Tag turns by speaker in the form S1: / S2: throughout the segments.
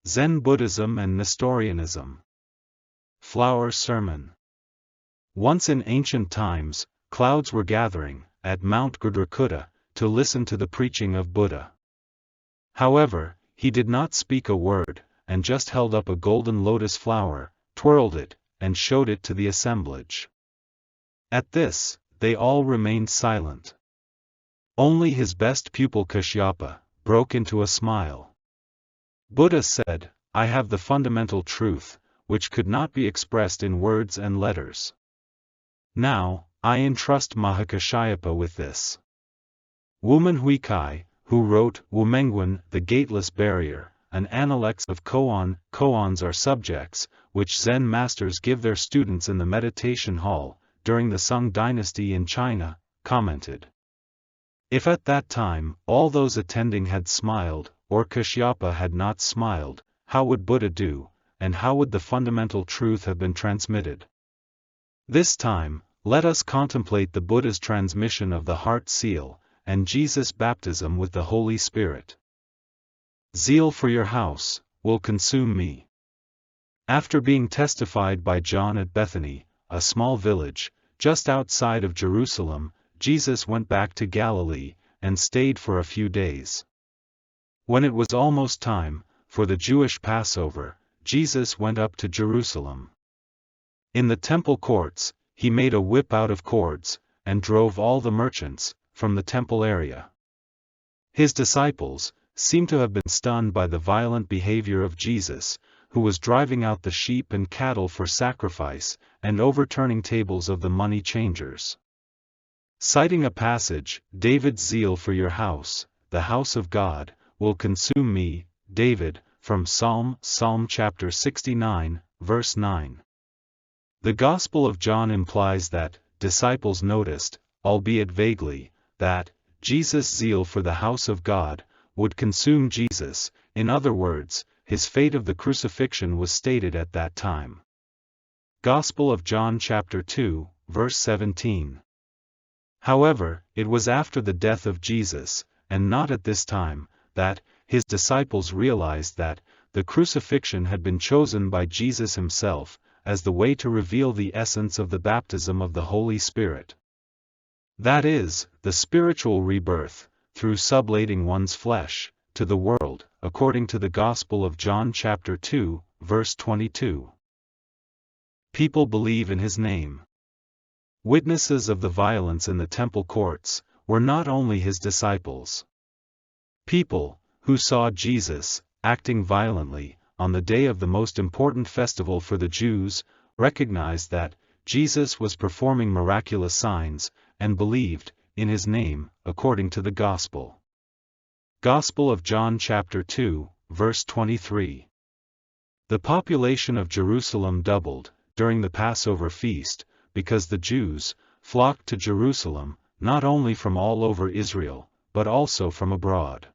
S1: Zen Buddhism and Nestorianism. Flower Sermon. Once in ancient times, clouds were gathering, at Mount Grdhrakuta, to listen to the preaching of Buddha. However, he did not speak a word, and just held up a golden lotus flower, twirled it, and showed it to the assemblage. At this, they all remained silent. Only his best pupil Kashyapa broke into a smile. Buddha said, "I have the fundamental truth, which could not be expressed in words and letters. Now, I entrust Mahakashyapa with this." Woman Huikai, who wrote Wumengwen, the Gateless Barrier, an analects of koan. Koans are subjects, which Zen masters give their students in the meditation hall, during the Sung dynasty in China, commented. If at that time, all those attending had smiled, or Kashyapa had not smiled, how would Buddha do, and how would the fundamental truth have been transmitted? This time, let us contemplate the Buddha's transmission of the heart seal, and Jesus' baptism with the Holy Spirit. Zeal for your house will consume me. After being testified by John at Bethany, a small village, just outside of Jerusalem, Jesus went back to Galilee, and stayed for a few days. When it was almost time for the Jewish Passover, Jesus went up to Jerusalem. In the temple courts, he made a whip out of cords, and drove all the merchants from the temple area. His disciples seem to have been stunned by the violent behavior of Jesus, who was driving out the sheep and cattle for sacrifice, and overturning tables of the money changers. Citing a passage, David's zeal for your house, the house of God, will consume me, David, from Psalm chapter 69, verse 9. The Gospel of John implies that disciples noticed, albeit vaguely, that Jesus' zeal for the house of God would consume Jesus. In other words, his fate of the crucifixion was stated at that time. Gospel of John chapter 2, verse 17. However, it was after the death of Jesus, and not at this time, that his disciples realized that the crucifixion had been chosen by Jesus himself as the way to reveal the essence of the baptism of the Holy Spirit. That is, the spiritual rebirth, through sublating one's flesh to the world, according to the Gospel of John chapter 2, verse 22. People believe in his name. Witnesses of the violence in the temple courts were not only his disciples. People who saw Jesus acting violently on the day of the most important festival for the Jews recognized that Jesus was performing miraculous signs, and believed in his name, according to the Gospel. Gospel of John chapter 2, verse 23. The population of Jerusalem doubled during the Passover feast, because the Jews flocked to Jerusalem, not only from all over Israel, but also from abroad.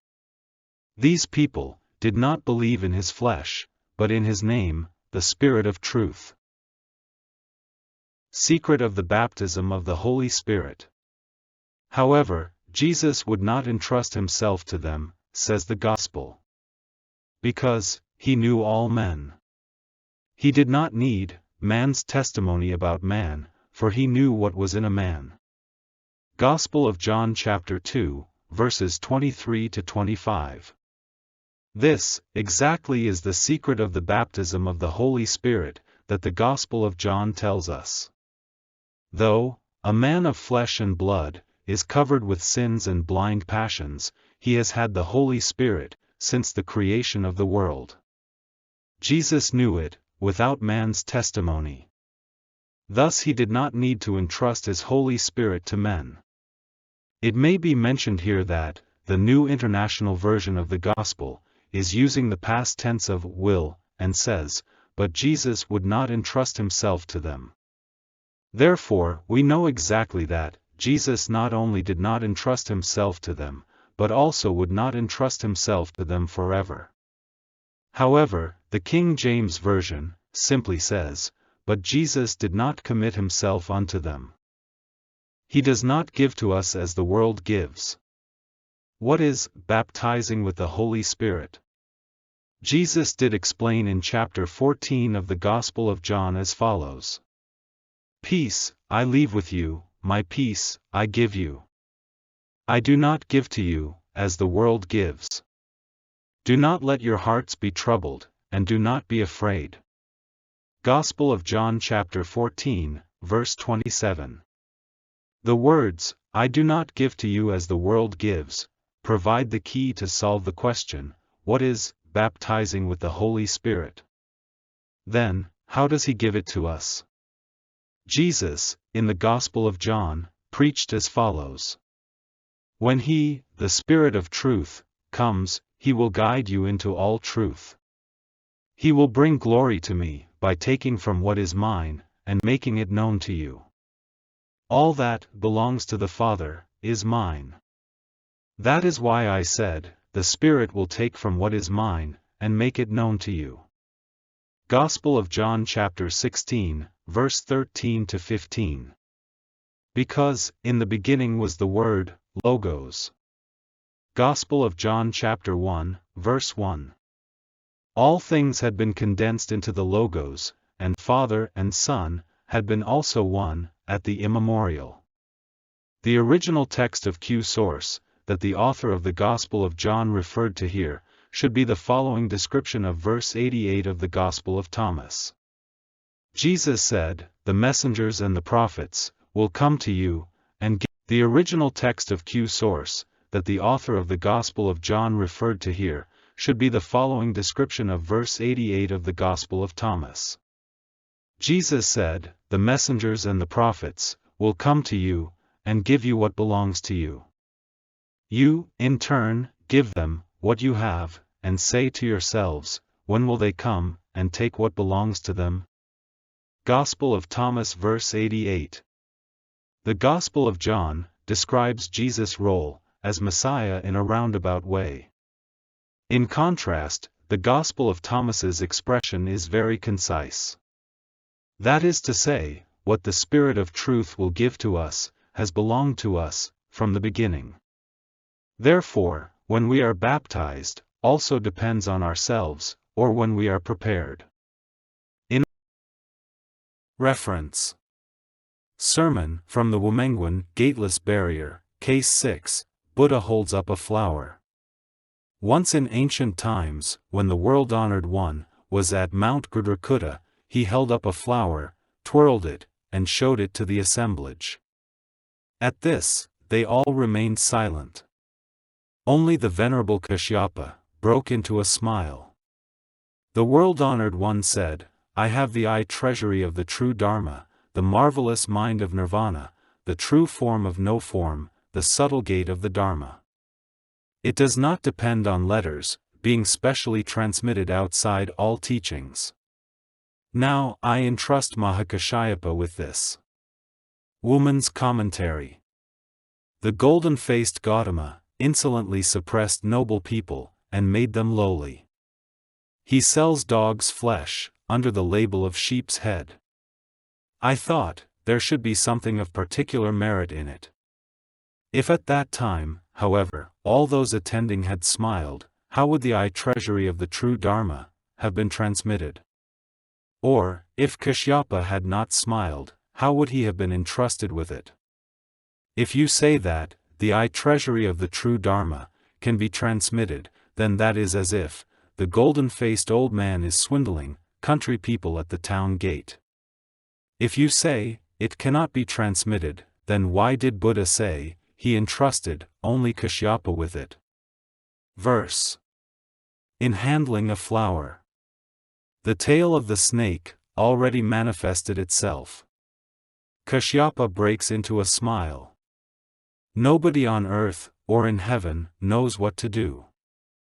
S1: These people did not believe in his flesh, but in his name, the Spirit of truth. Secret of the baptism of the Holy Spirit. However, Jesus would not entrust himself to them, says the Gospel. Because he knew all men. He did not need man's testimony about man, for he knew what was in a man. Gospel of John chapter 2, verses 23 to 25. This, exactly is the secret of the baptism of the Holy Spirit, that the Gospel of John tells us. Though a man of flesh and blood is covered with sins and blind passions, he has had the Holy Spirit since the creation of the world. Jesus knew it, without man's testimony. Thus he did not need to entrust his Holy Spirit to men. It may be mentioned here that the New International Version of the Gospel is using the past tense of will, and says, but Jesus would not entrust himself to them. Therefore, we know exactly that Jesus not only did not entrust himself to them, but also would not entrust himself to them forever. However, the King James Version simply says, but Jesus did not commit himself unto them. He does not give to us as the world gives. What is baptizing with the Holy Spirit? Jesus did explain in chapter 14 of the Gospel of John as follows. Peace, I leave with you, my peace, I give you. I do not give to you, as the world gives. Do not let your hearts be troubled, and do not be afraid. Gospel of John chapter 14, verse 27. The words, I do not give to you as the world gives, provide the key to solve the question, what is baptizing with the Holy Spirit? Then, how does he give it to us? Jesus, in the Gospel of John, preached as follows. When he, the Spirit of truth, comes, he will guide you into all truth. He will bring glory to me, by taking from what is mine, and making it known to you. All that belongs to the Father is mine. That is why I said, the Spirit will take from what is mine, and make it known to you. Gospel of John chapter 16, verse 13 to 15. Because, in the beginning was the Word, Logos. Gospel of John chapter 1, verse 1. All things had been condensed into the Logos, and Father and Son had been also one, at the immemorial. The original text of Q source, that the author of the Gospel of John referred to here, should be the following description of verse 88 of the Gospel of Thomas. Jesus said, the messengers and the prophets will come to you, and give. The original text of Q source, that the author of the Gospel of John referred to here, should be the following description of verse 88 of the Gospel of Thomas. Jesus said, the messengers and the prophets will come to you, and give you what belongs to you. You, in turn, give them what you have, and say to yourselves, when will they come, and take what belongs to them? Gospel of Thomas verse 88. The Gospel of John describes Jesus' role as Messiah in a roundabout way. In contrast, the Gospel of Thomas's expression is very concise. That is to say, what the Spirit of truth will give to us, has belonged to us, from the beginning. Therefore, when we are baptized, also depends on ourselves, or when we are prepared. In reference. Sermon from the Womenguan Gateless Barrier, Case 6, Buddha holds up a flower. Once in ancient times, when the world-honored one was at Mount Grdhrakuta, he held up a flower, twirled it, and showed it to the assemblage. At this, they all remained silent. Only the venerable Kashyapa broke into a smile. The world-honored one said, I have the eye treasury of the true Dharma, the marvelous mind of Nirvana, the true form of no form, the subtle gate of the Dharma. It does not depend on letters, being specially transmitted outside all teachings. Now I entrust Mahakashyapa with this. Woman's Commentary. The golden-faced Gautama insolently suppressed noble people, and made them lowly. He sells dog's flesh, under the label of sheep's head. I thought, there should be something of particular merit in it. If at that time, however, all those attending had smiled, how would the eye treasury of the true Dharma have been transmitted? Or, if Kashyapa had not smiled, how would he have been entrusted with it? If you say that, the eye treasury of the true Dharma can be transmitted, then that is as if the golden-faced old man is swindling country people at the town gate. If you say, it cannot be transmitted, then why did Buddha say, he entrusted only Kashyapa with it? Verse. In handling a flower. The tail of the snake already manifested itself. Kashyapa breaks into a smile. Nobody on earth, or in heaven, knows what to do.